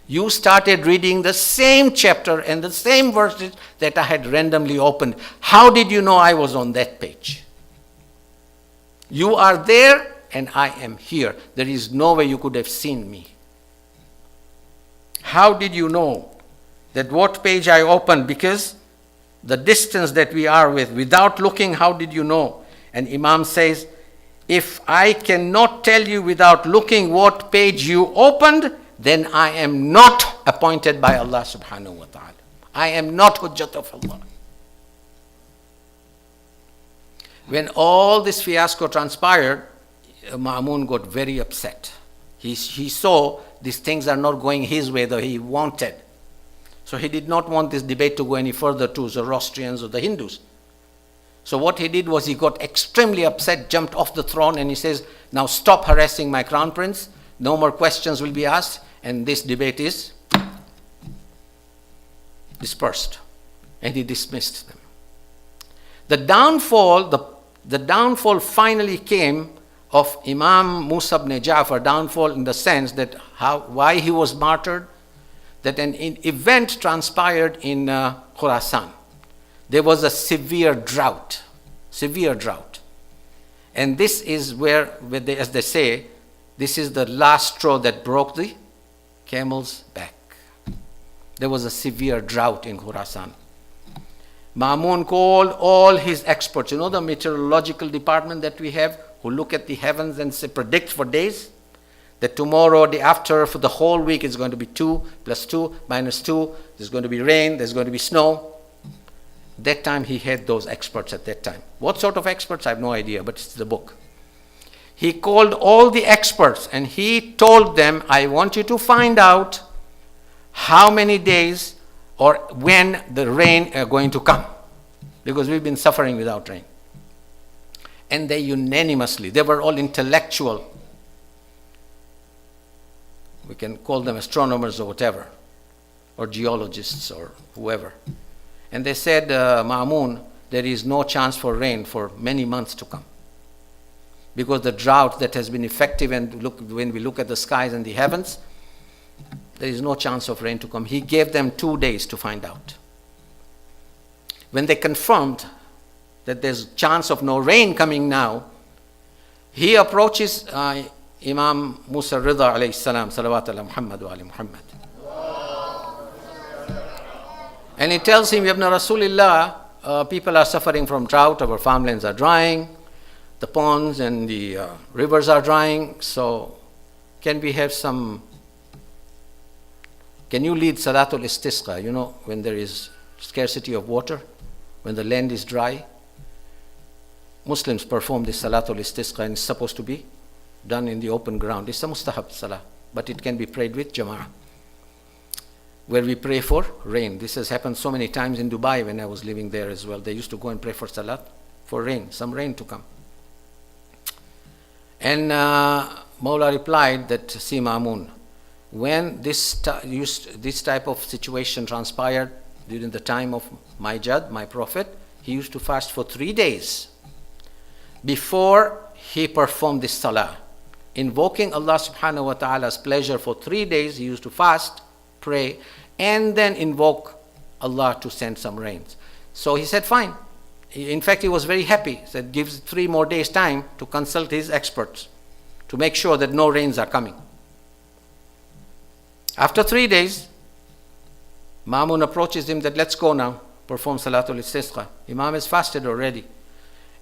Speaker 1: You started reading the same chapter and the same verses that I had randomly opened. How did you know I was on that page? You are there and I am here. There is no way you could have seen me. How did you know that what page I opened? Because the distance that we are without looking, how did you know? And Imam says, if I cannot tell you without looking what page you opened, then I am not appointed by Allah subhanahu wa ta'ala. I am not Hujjat of Allah. When all this fiasco transpired, Ma'mun got very upset. He saw these things are not going his way that he wanted. So he did not want this debate to go any further to Zoroastrians or the Hindus. So what he did was he got extremely upset, jumped off the throne, and he says, now stop harassing my crown prince. No more questions will be asked. And this debate is dispersed. And he dismissed them. The downfall finally came of Imam Musa ibn Ja'far, downfall in the sense that why he was martyred, that an event transpired in Khurasan. There was a severe drought. And this is where as they say, this is the last straw that broke the camel's back. There was a severe drought in Khurasan. Ma'mun called all his experts. You know the meteorological department that we have, who look at the heavens and say, predict for days? That tomorrow, the after, for the whole week, it's going to be 2 + 2 - 2. There's going to be rain, there's going to be snow. That time he had those experts at that time. What sort of experts? I have no idea, but it's the book. He called all the experts and he told them, I want you to find out how many days or when the rain are going to come. Because we've been suffering without rain. And they unanimously, they were all intellectual. We can call them astronomers or whatever, or geologists or whoever. And they said, Ma'mun, there is no chance for rain for many months to come. Because the drought that has been effective, and when we look at the skies and the heavens, there is no chance of rain to come. He gave them 2 days to find out. When they confirmed that there's chance of no rain coming now, he approaches Imam Musa Ridha alayhi salam, salawat ala Muhammad wa ali Muhammad. And he tells him, Ibn Rasulillah, people are suffering from drought, our farmlands are drying, the ponds and the rivers are drying, so can we have some, can you lead Salatul Istisqa, you know, when there is scarcity of water, when the land is dry? Muslims perform this Salatul Istisqa and it's supposed to be done in the open ground. It's a mustahab salah, but it can be prayed with jama'ah, where we pray for rain. This has happened so many times in Dubai when I was living there as well. They used to go and pray for salat, for rain, some rain to come. And Mulla replied that, see Ma'mun, when this type of situation transpired during the time of my Jad, my Prophet, he used to fast for 3 days before he performed this salah. Invoking Allah subhanahu wa ta'ala's pleasure for 3 days, he used to fast, pray, and then invoke Allah to send some rains. So he said, fine. In fact, he was very happy. He said, gives 3 more days time to consult his experts to make sure that no rains are coming. After 3 days, Ma'mun approaches him that let's go now, perform Salatul Istisqa. Imam has fasted already.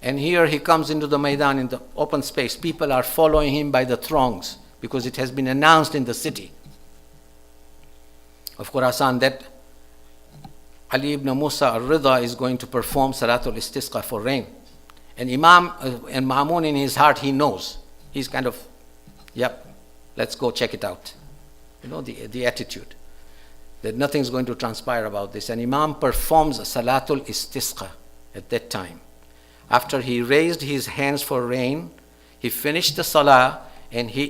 Speaker 1: And here he comes into the Maidan, in the open space. People are following him by the throngs because it has been announced in the city of Khurasan that Ali ibn Musa al-Ridha is going to perform Salatul Istisqa for rain. And Imam and Ma'mun in his heart, he knows. He's kind of, yep, let's go check it out. You know, the attitude that nothing's going to transpire about this. And Imam performs Salatul Istisqa at that time. After he raised his hands for rain, he finished the salah and he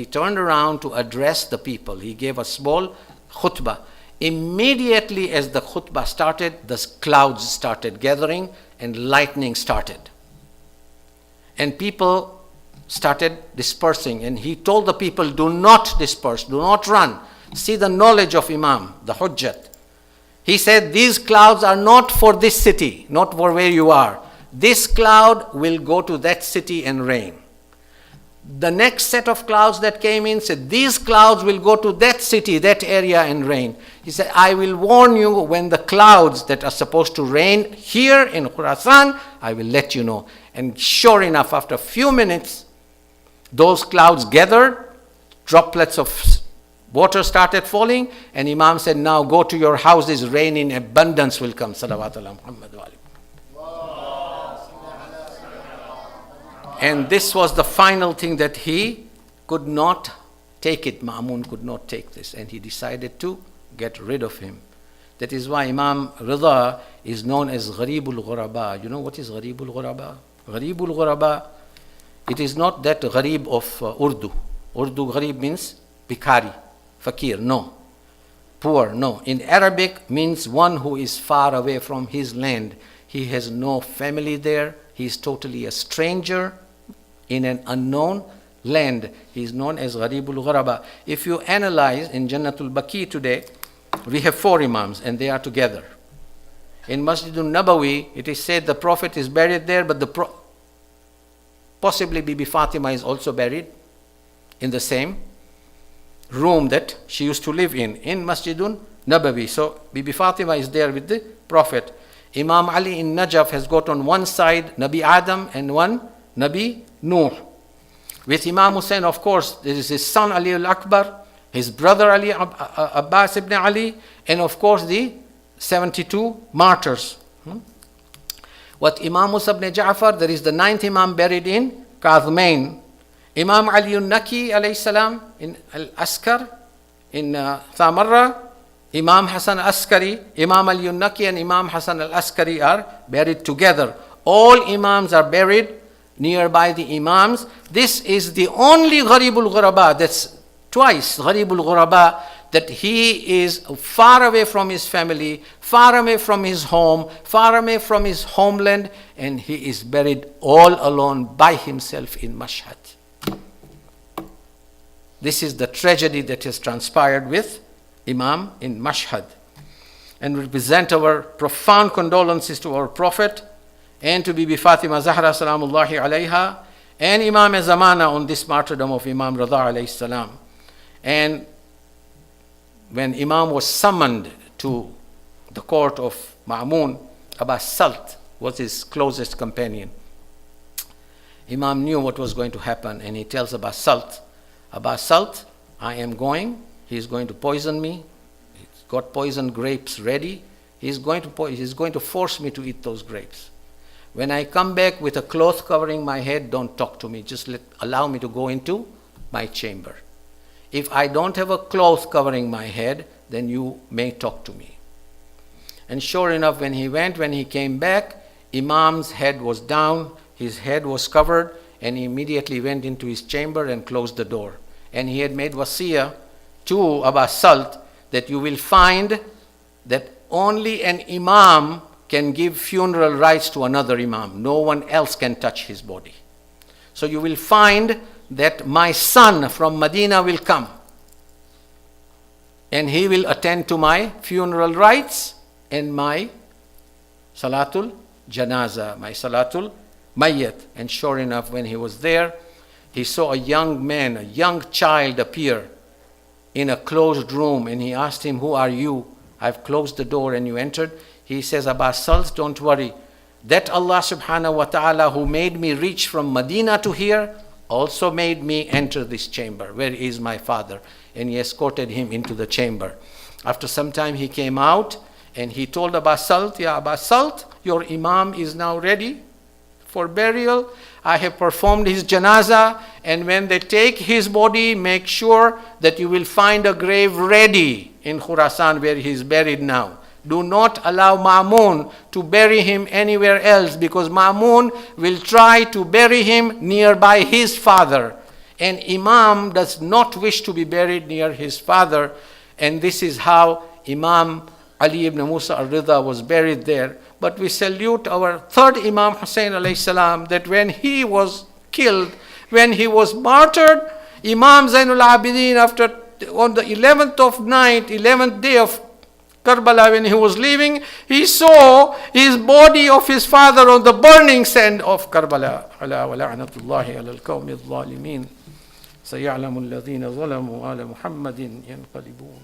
Speaker 1: turned around to address the people. He gave a small khutbah. Immediately as the khutbah started, the clouds started gathering and lightning started. And people started dispersing. And he told the people, do not disperse, do not run. See the knowledge of Imam, the Hujjat. He said, these clouds are not for this city, not for where you are. This cloud will go to that city and rain. The next set of clouds that came in said, these clouds will go to that city, that area and rain. He said, I will warn you when the clouds that are supposed to rain here in Khurasan, I will let you know. And sure enough, after a few minutes, those clouds gathered, droplets of water started falling, and Imam said, now go to your houses, rain in abundance will come. Salawat ala Muhammad wa ali. And this was the final thing that he could not take it. Ma'mun could not take this. And he decided to get rid of him. That is why Imam Ridha is known as Gharibul Ghuraba. You know what is Gharibul Ghuraba? Gharibul Ghuraba, it is not that Gharib of Urdu. Urdu Gharib means Bikari, Fakir. No. Poor. No. In Arabic means one who is far away from his land. He has no family there. He is totally a stranger in an unknown land. He is known as Gharibul Ghuraba. If you analyze in Jannatul Baqi today, we have 4 Imams and they are together. In Masjidun Nabawi, it is said the Prophet is buried there, but possibly Bibi Fatima is also buried in the same room that she used to live in Masjidun Nabawi. So Bibi Fatima is there with the Prophet. Imam Ali in Najaf has got on one side Nabi Adam and one Nabi Nuh. With Imam Hussein, of course, there is his son Ali al-Akbar, his brother Ali Abbas ibn Ali, and of course the 72 martyrs. What Imam Musa ibn Ja'far, there is the 9th Imam buried in Kadhmain. Imam Ali al-Naki alayhi salam in Al-Askar, in Thamarra. Imam Hassan al-Askari, Imam Ali al-Naki and Imam Hassan al-Askari are buried together. All Imams are buried nearby the Imams. This is the only Gharibul Ghuraba, that's twice Gharibul Ghuraba, that he is far away from his family, far away from his home, far away from his homeland, and he is buried all alone by himself in Mashhad. This is the tragedy that has transpired with Imam in Mashhad. And we present our profound condolences to our Prophet and to Bibi Fatima Zahra salamullahi alayha and Imam Zamana on this martyrdom of Imam Ridha alayhi salam. And when Imam was summoned to the court of Ma'mun, Abbas Salt was his closest companion. Imam knew what was going to happen, and he tells Abbas Salt, I am going. He is going to poison me. He's got poisoned grapes ready. He's going to force me to eat those grapes. When I come back with a cloth covering my head, don't talk to me. Just allow me to go into my chamber. If I don't have a cloth covering my head, then you may talk to me. And sure enough, when he came back, Imam's head was down, his head was covered, and he immediately went into his chamber and closed the door. And he had made wasiyah to Abbas Salt that you will find that only an Imam can give funeral rites to another Imam. No one else can touch his body. So you will find that my son from Medina will come, and he will attend to my funeral rites and my Salatul Janaza, my Salatul Mayyat. And sure enough, when he was there, he saw a young man, a young child appear in a closed room, and he asked him, who are you? I've closed the door and you entered. He says, Abbas Salt, don't worry. That Allah subhanahu wa ta'ala who made me reach from Medina to here also made me enter this chamber. Where is my father? And he escorted him into the chamber. After some time he came out and he told Abbas Salt, Ya Abbas Salt, your Imam is now ready for burial. I have performed his janazah, and when they take his body, make sure that you will find a grave ready in Khurasan where he is buried now. Do not allow Ma'mun to bury him anywhere else, because Ma'mun will try to bury him nearby his father. And Imam does not wish to be buried near his father. And this is how Imam Ali ibn Musa al-Ridha was buried there. But we salute our third Imam Hussein alayhi salam, that when he was killed, when he was martyred, Imam Zainul Abidin, on the 11th day of Karbala, when he was leaving, he saw his body of his father on the burning sand of Karbala. Ala wa la'natullahi ala al-qawmi al-zalimin. سيعلم الذين ظلموا على محمد ينقلبون.